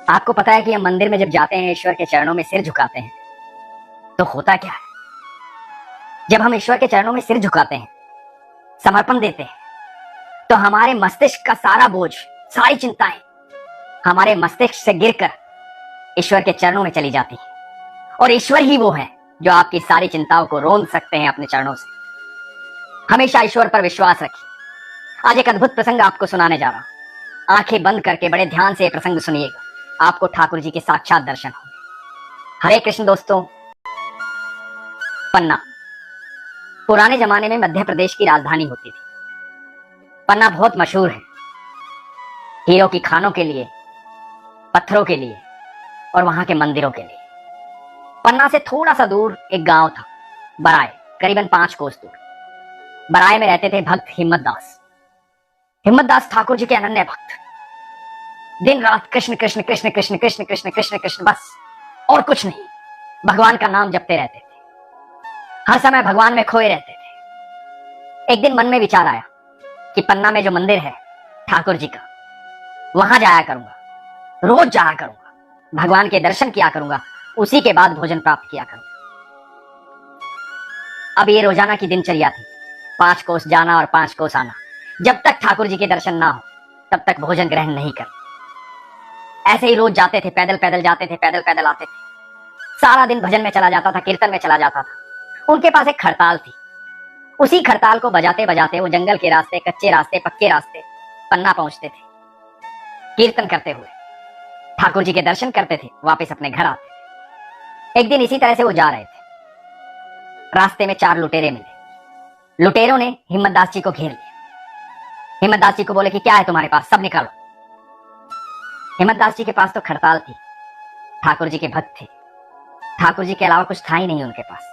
आपको पता है कि हम मंदिर में जब जाते हैं, ईश्वर के चरणों में सिर झुकाते हैं, तो होता क्या है? जब हम ईश्वर के चरणों में सिर झुकाते हैं, समर्पण देते हैं, तो हमारे मस्तिष्क का सारा बोझ, सारी चिंताएं हमारे मस्तिष्क से गिरकर ईश्वर के चरणों में चली जाती हैं। और ईश्वर ही वो है जो आपकी सारी चिंताओं को रोन सकते हैं अपने चरणों से। हमेशा ईश्वर पर विश्वास रखिए। आज एक अद्भुत प्रसंग आपको सुनाने जा रहा हूं। आंखें बंद करके बड़े ध्यान से प्रसंग सुनिएगा, आपको ठाकुर जी के साक्षात दर्शन होंगे। हरे कृष्ण दोस्तों। पन्ना पुराने जमाने में मध्य प्रदेश की राजधानी होती थी। पन्ना बहुत मशहूर है हीरो की खानों के लिए, पत्थरों के लिए और वहां के मंदिरों के लिए। पन्ना से थोड़ा सा दूर एक गांव था, बराय, करीबन 5 कोस दूर। बराय में रहते थे भक्त हिम्मत दास। हिम्मत दास ठाकुर जी के अनन्य भक्त। दिन रात कृष्ण कृष्ण कृष्ण कृष्ण कृष्ण कृष्ण कृष्ण कृष्ण, बस और कुछ नहीं। भगवान का नाम जपते रहते थे, हर समय भगवान में खोए रहते थे। एक दिन मन में विचार आया कि पन्ना में जो मंदिर है ठाकुर जी का, वहां जाया करूंगा, रोज जाया करूंगा, भगवान के दर्शन किया करूंगा, उसी के बाद भोजन प्राप्त किया करूंगा। अब ये रोजाना की दिनचर्या थी, 5 कोस जाना और 5 कोस आना। जब तक ठाकुर जी के दर्शन ना हो तब तक भोजन ग्रहण नहीं कर। ऐसे ही रोज जाते थे, पैदल पैदल जाते थे, पैदल पैदल आते थे। सारा दिन भजन में चला जाता था, कीर्तन में चला जाता था। उनके पास एक खड़ताल थी, उसी खड़ताल को बजाते बजाते वो जंगल के रास्ते, कच्चे रास्ते, पक्के रास्ते पन्ना पहुंचते थे। कीर्तन करते हुए ठाकुर जी के दर्शन करते थे, वापस अपने घर आते थे। एक दिन इसी तरह से वो जा रहे थे। रास्ते में 4 लुटेरे मिले। लुटेरों ने हिम्मत दास जी को घेर लिया। हिम्मत दास जी को बोले कि क्या है तुम्हारे पास, सब निकालो। हिम्मत दास जी के पास तो खड़ताल थी, ठाकुर जी के भक्त थे, ठाकुर जी के अलावा कुछ था ही नहीं उनके पास।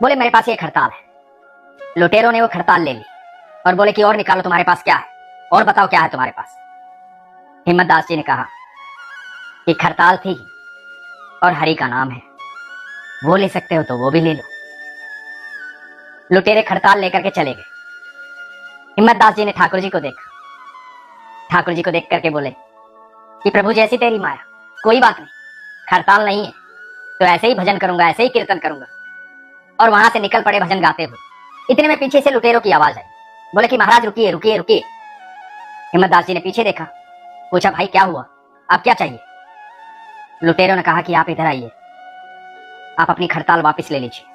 बोले मेरे पास ये खड़ताल है। लुटेरों ने वो खड़ताल ले ली और बोले कि और निकालो, तुम्हारे पास क्या है, और बताओ क्या है तुम्हारे पास। हिम्मत दास जी ने कहा कि खड़ताल थी और हरि का नाम है, वो ले सकते हो तो वो भी ले लो। लुटेरे खड़ताल लेकर के चले गए। हिम्मत दास जी ने ठाकुर जी को देखा। ठाकुर जी को देख करके बोले कि प्रभु जैसी तेरी माया, कोई बात नहीं, खड़ताल नहीं है तो ऐसे ही भजन करूंगा, ऐसे ही कीर्तन करूंगा। और वहां से निकल पड़े भजन गाते हुए। इतने में पीछे से लुटेरों की आवाज आई। बोले कि महाराज रुकिए रुकिए रुकिए। हिम्मत दास जी ने पीछे देखा, पूछा भाई क्या हुआ, आप क्या चाहिए? लुटेरों ने कहा कि आप इधर आइए, आप अपनी खड़ताल वापस ले लीजिए,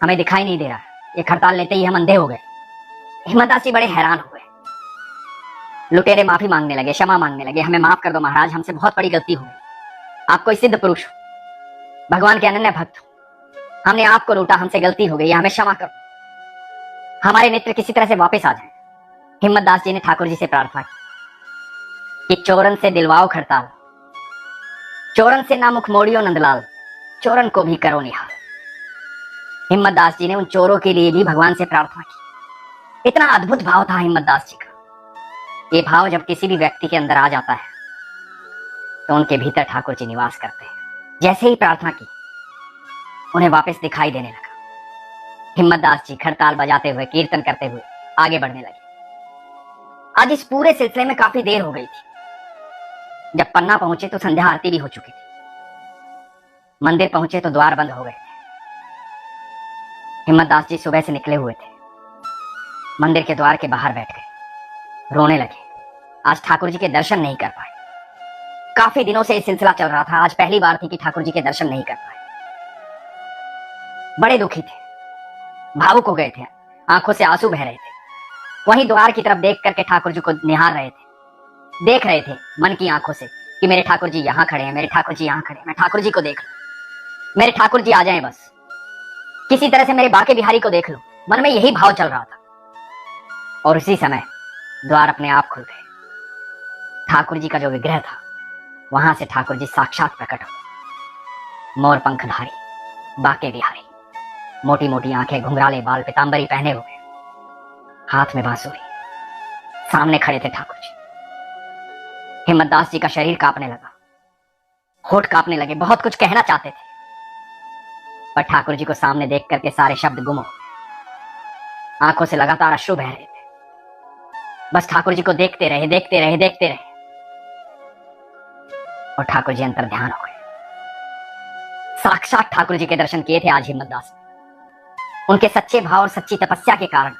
हमें दिखाई नहीं दे रहा, ये खड़ताल लेते ही हम अंधे हो गए। हिम्मत दास जी बड़े हैरान हो गए। लुटेरे माफी मांगने लगे, क्षमा मांगने लगे, हमें माफ कर दो महाराज, हमसे बहुत बड़ी गलती हो गई। आप कोई सिद्ध पुरुष हो, भगवान के अनन्य भक्त हो, हमने आपको लूटा, हमसे गलती हो गई, हमें क्षमा करो, हमारे नेत्र किसी तरह से वापस आ जाए। हिम्मत दास जी ने ठाकुर जी से प्रार्थना की कि चोरन से दिलवाओ खड़ताल, चोरन से ना मुख मोड़ियो नंदलाल, चोरन को भी करो निहाल। हिम्मत दास जी ने उन चोरों के लिए भी भगवान से प्रार्थना की। इतना अद्भुत भाव था हिम्मत दास जी का। ये भाव जब किसी भी व्यक्ति के अंदर आ जाता है तो उनके भीतर ठाकुर जी निवास करते हैं। जैसे ही प्रार्थना की, उन्हें वापस दिखाई देने लगा। हिम्मत दास जी खड़ताल बजाते हुए, कीर्तन करते हुए आगे बढ़ने लगे। आज इस पूरे सिलसिले में काफी देर हो गई थी। जब पन्ना पहुंचे तो संध्या आरती भी हो चुकी थी। मंदिर पहुंचे तो द्वार बंद हो गए थे। हिम्मत दास जी सुबह से निकले हुए थे, मंदिर के द्वार के बाहर बैठ गए, रोने लगे। आज ठाकुर जी के दर्शन नहीं कर पाए। काफी दिनों से ये सिलसिला चल रहा था, आज पहली बार थी कि ठाकुर जी के दर्शन नहीं कर पाए। बड़े दुखी थे, भावुक हो गए थे, आंखों से आंसू बह रहे थे। वहीं द्वार की तरफ देख करके ठाकुर जी को निहार रहे थे, देख रहे थे मन की आंखों से कि मेरे ठाकुर जी यहाँ खड़े हैं, मेरे ठाकुर जी यहाँ खड़े हैं, मैं ठाकुर जी को देख लूं, मेरे ठाकुर जी आ जाएं, बस किसी तरह से मेरे बाके बिहारी को देख लो। मन में यही भाव चल रहा था। और उसी समय द्वार अपने आप खुल गए। ठाकुर जी का जो विग्रह था, वहां से ठाकुर जी साक्षात प्रकट हो। मोर पंखधारी, बाके बिहारी, मोटी मोटी आंखें, घुंघराले बाल, पीतांबरी पहने हुए, हाथ में बांसुरी, सामने खड़े थे ठाकुर जी। हिम्मत दास जी का शरीर कांपने लगा, होठ कांपने लगे, बहुत कुछ कहना चाहते थे, पर ठाकुर जी को सामने देख करके सारे शब्द गुम हो गए। आंखों से लगातार अश्रु बह रहे थे। बस ठाकुर जी को देखते रहे, देखते रहे, देखते रहे। और ठाकुर जी अंतर ध्यान हो गए। साक्षात ठाकुर जी के दर्शन किए थे आज हिम्मतदास ने। उनके सच्चे भाव और सच्ची तपस्या के कारण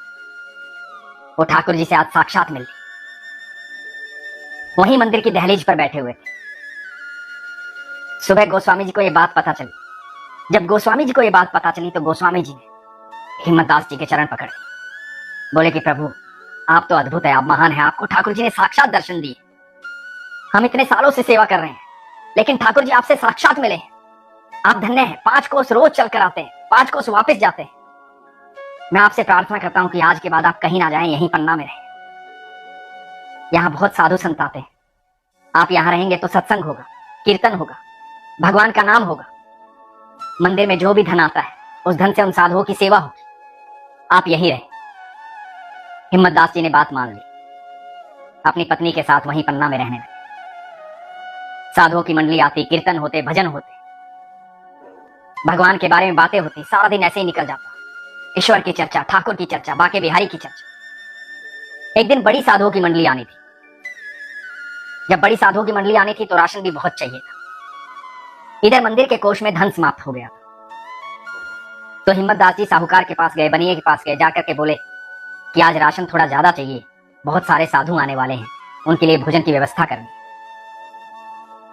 वो ठाकुर जी से आज साक्षात मिल गए। वहीं मंदिर की दहलीज पर बैठे हुए थे। सुबह गोस्वामी जी को यह बात पता चली। जब गोस्वामी जी को यह बात पता चली तो गोस्वामी जी ने हिम्मतदास जी के चरण पकड़ लिए। बोले कि प्रभु, आप तो अद्भुत है, आप महान हैं, आपको ठाकुर जी ने साक्षात दर्शन दिए। हम इतने सालों से सेवा कर रहे हैं, लेकिन ठाकुर जी आपसे साक्षात मिले हैं। आप धन्य हैं। 5 कोस रोज चलकर आते हैं, 5 कोस वापस जाते हैं। मैं आपसे प्रार्थना करता हूं कि आज के बाद आप कहीं ना जाएं, यहीं पन्ना में रहें। यहाँ बहुत साधु संत आते हैं। आप यहाँ रहेंगे तो सत्संग होगा, कीर्तन होगा, भगवान का नाम होगा। मंदिर में जो भी धन आता है उस धन से उन साधुओं की सेवा होगी। आप यहीं रहे। हिम्मतदास जी ने बात मान ली। अपनी पत्नी के साथ वहीं पन्ना में रहने लगे। साधुओं की मंडली आती, कीर्तन होते, भजन होते, भगवान के बारे में बातें होती। सारा दिन ऐसे ही निकल जाता। ईश्वर की चर्चा, ठाकुर की चर्चा, बाके बिहारी की चर्चा। एक दिन बड़ी साधुओं की मंडली आनी थी। जब बड़ी साधुओं की मंडली आनी थी तो राशन भी बहुत चाहिए था। इधर मंदिर के कोष में धन समाप्त हो गया था। तो हिम्मतदास जी साहूकार के पास गए, बनिए के पास गए। जाकर के बोले कि आज राशन थोड़ा ज्यादा चाहिए, बहुत सारे साधु आने वाले हैं, उनके लिए भोजन की व्यवस्था करनी।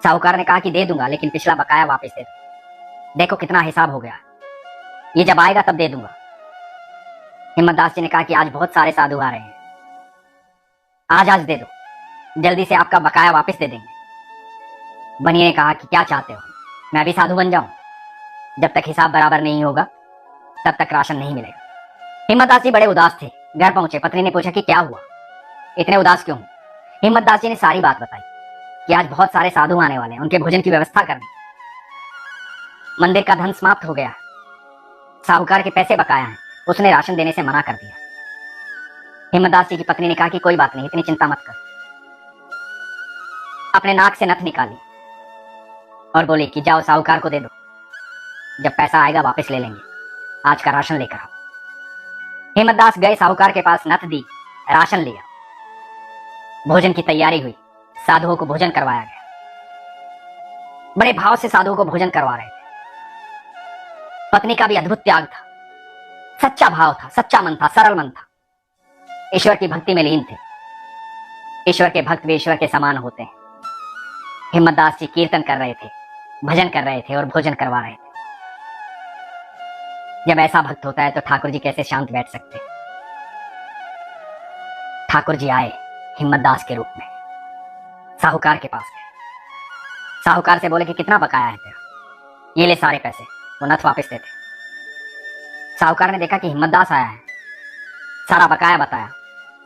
साहूकार ने कहा कि दे दूंगा, लेकिन पिछला बकाया वापस दे दो। देखो कितना हिसाब हो गया, ये जब आएगा तब दे दूंगा। हिम्मतदास जी ने कहा कि आज बहुत सारे साधु आ रहे हैं, आज दे दो, जल्दी से आपका बकाया वापस दे देंगे। बनिए ने कहा कि क्या चाहते हो, मैं भी साधु बन जाऊं? जब तक हिसाब बराबर नहीं होगा तब तक राशन नहीं मिलेगा। हिम्मतदास जी बड़े उदास थे। घर पहुंचे, पत्नी ने पूछा कि क्या हुआ, इतने उदास क्यों? हिम्मतदास जी ने सारी बात बताई कि आज बहुत सारे साधु आने वाले हैं, उनके भोजन की व्यवस्था करनी। मंदिर का धन समाप्त हो गया, साहूकार के पैसे बकाया हैं, उसने राशन देने से मना कर दिया। हिम्मतदास जी की पत्नी ने कहा कि कोई बात नहीं, इतनी चिंता मत कर। अपने नाक से नथ निकाली और बोली कि जाओ साहूकार को दे दो, जब पैसा आएगा वापस ले लेंगे, आज का राशन लेकर आओ। हिम्मतदास गए, साहूकार के पास नथ दी, राशन लिया, भोजन की तैयारी हुई, साधुओं को भोजन करवाया गया। बड़े भाव से साधुओं को भोजन करवा रहे थे। पत्नी का भी अद्भुत त्याग था, सच्चा भाव था, सच्चा मन था, सरल मन था। ईश्वर की भक्ति में लीन थे। ईश्वर के भक्त भी ईश्वर के समान होते हैं। हिम्मतदास जी कीर्तन कर रहे थे, भजन कर रहे थे और भोजन करवा रहे थे। जब ऐसा भक्त होता है तो ठाकुर जी कैसे शांत बैठ सकते हैं? ठाकुर जी आए हिम्मतदास के रूप में, साहूकार के पास गए। साहूकार से बोले कि कितना बकाया है तेरा, ये ले सारे पैसे, वो नथ वापस देते। साहूकार ने देखा कि हिम्मतदास आया है, सारा बकाया बताया,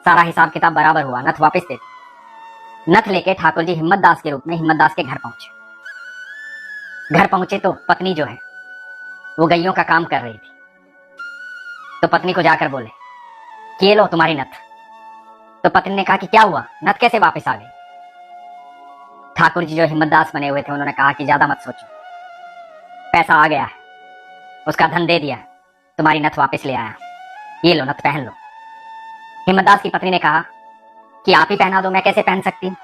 सारा हिसाब किताब बराबर हुआ, नथ वापस देते। नथ लेके ठाकुर जी हिम्मतदास के रूप में हिम्मतदास के घर पहुंचे। घर पहुंचे तो पत्नी जो है वो गैयों का काम कर रही थी। तो पत्नी को जाकर बोले कि ये लो तुम्हारी नथ। तो पत्नी ने कहा कि क्या हुआ, नथ कैसे वापस आ गई? ठाकुर जी जो हिम्मतदास बने हुए थे उन्होंने कहा कि ज्यादा मत सोचो, पैसा आ गया है, उसका धन दे दिया है, तुम्हारी नथ वापस ले आया, ये लो नथ पहन लो। हिम्मतदास की पत्नी ने कहा कि आप ही पहना दो, मैं कैसे पहन सकती हूँ,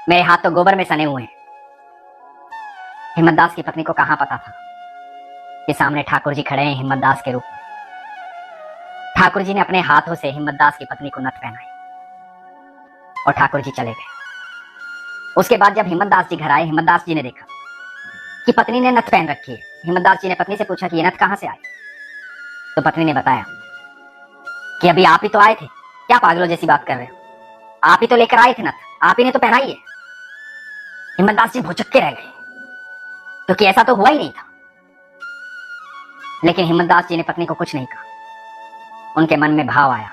मेरे हाथ तो गोबर में सने हुए हैं। हिम्मतदास की पत्नी को कहां पता था कि सामने ठाकुर जी खड़े हैं हिम्मतदास के रूप में। ठाकुर जी ने अपने हाथों से हिम्मतदास की पत्नी को नथ पहनाई और ठाकुर जी चले गए। उसके बाद जब हिम्मतदास जी घर आए, हिम्मतदास जी ने देखा कि पत्नी ने नथ पहन रखी है। हिम्मतदास जी ने पत्नी से पूछा कि ये नथ कहां से आई? तो पत्नी ने बताया कि अभी आप ही तो आए थे, क्या पागलों जैसी बात कर रहे हो, आप ही तो लेकर आए थे नथ, आप ही ने तो पहनाई है। हिम्मतदास जी भौचक्के रह गए, क्योंकि ऐसा तो हुआ ही नहीं था। लेकिन हिम्मतदास जी ने पत्नी को कुछ नहीं कहा। उनके मन में भाव आया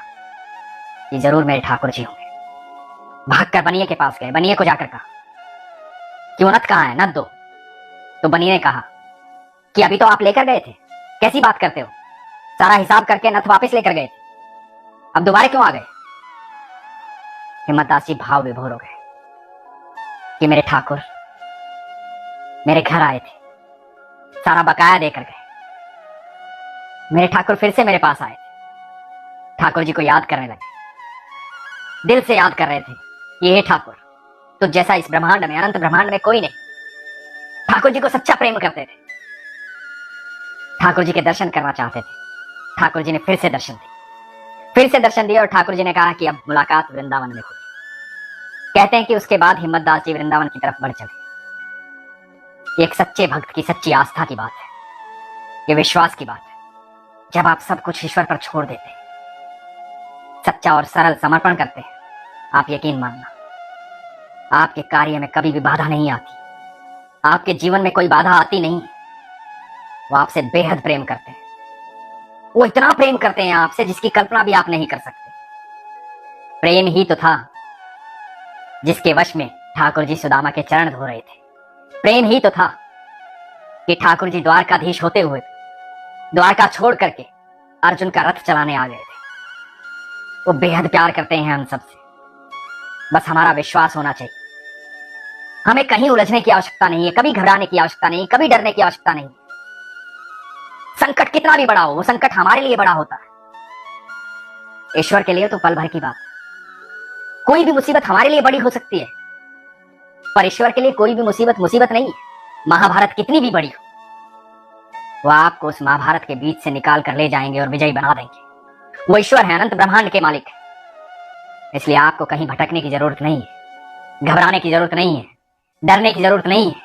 कि जरूर मेरे ठाकुर जी होंगे। भागकर बनिए के पास गए, बनिए को जाकर कहा कि वो नथ कहां है, नथ दो। तो बनिए ने कहा कि अभी तो आप लेकर गए थे, कैसी बात करते हो, सारा हिसाब करके नथ वापस लेकर गए थे, अब दोबारा क्यों आ गए? हिम्मतदास जी भाव विभोर हो गए कि मेरे ठाकुर मेरे घर आए थे, सारा बकाया देकर गए। मेरे ठाकुर फिर से मेरे पास आए थे, ठाकुर जी को याद करने लगे, दिल से याद कर रहे थे कि हे ठाकुर, तुझ जैसा इस ब्रह्मांड में, अनंत ब्रह्मांड में कोई नहीं, ठाकुर जी को सच्चा प्रेम करते थे, ठाकुर जी के दर्शन करना चाहते थे। ठाकुर जी ने फिर से दर्शन दिए और ठाकुर जी ने कहा कि अब मुलाकात वृंदावन में होगी। कहते हैं कि उसके बाद हिम्मत दास जी वृंदावन की तरफ बढ़ चले। ये एक सच्चे भक्त की सच्ची आस्था की बात है, ये विश्वास की बात है। जब आप सब कुछ ईश्वर पर छोड़ देते हैं, सच्चा और सरल समर्पण करते हैं, आप यकीन मानना आपके कार्य में कभी भी बाधा नहीं आती, आपके जीवन में कोई बाधा आती नहीं। वो आपसे बेहद प्रेम करते हैं, वो इतना प्रेम करते हैं आपसे जिसकी कल्पना भी आप नहीं कर सकते। प्रेम ही तो था जिसके वश में ठाकुर जी सुदामा के चरण धो रहे थे। प्रेम ही तो था कि ठाकुर जी द्वारकाधीश होते हुए द्वारका छोड़ करके अर्जुन का रथ चलाने आ गए थे। वो बेहद प्यार करते हैं हम सबसे। बस हमारा विश्वास होना चाहिए। हमें कहीं उलझने की आवश्यकता नहीं है, कभी घबराने की आवश्यकता नहीं, कभी डरने की आवश्यकता नहीं। संकट कितना भी बड़ा हो, वो संकट हमारे लिए बड़ा होता है। ईश्वर के लिए तो पल भर की बात है। कोई भी मुसीबत हमारे लिए बड़ी हो सकती है, पर ईश्वर के लिए कोई भी मुसीबत नहीं है। महाभारत कितनी भी बड़ी हो, वो आपको उस महाभारत के बीच से निकाल कर ले जाएंगे और विजयी बना देंगे। वो ईश्वर है, अनंत ब्रह्मांड के मालिक है। इसलिए आपको कहीं भटकने की जरूरत नहीं है, घबराने की जरूरत नहीं है, डरने की जरूरत नहीं है,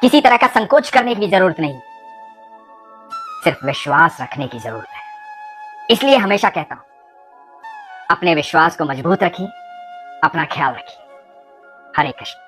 किसी तरह का संकोच करने की जरूरत नहीं, सिर्फ विश्वास रखने की जरूरत है। इसलिए हमेशा कहता हूं, अपने विश्वास को मजबूत रखिए, अपना ख्याल रखिए। हरे कृष्ण।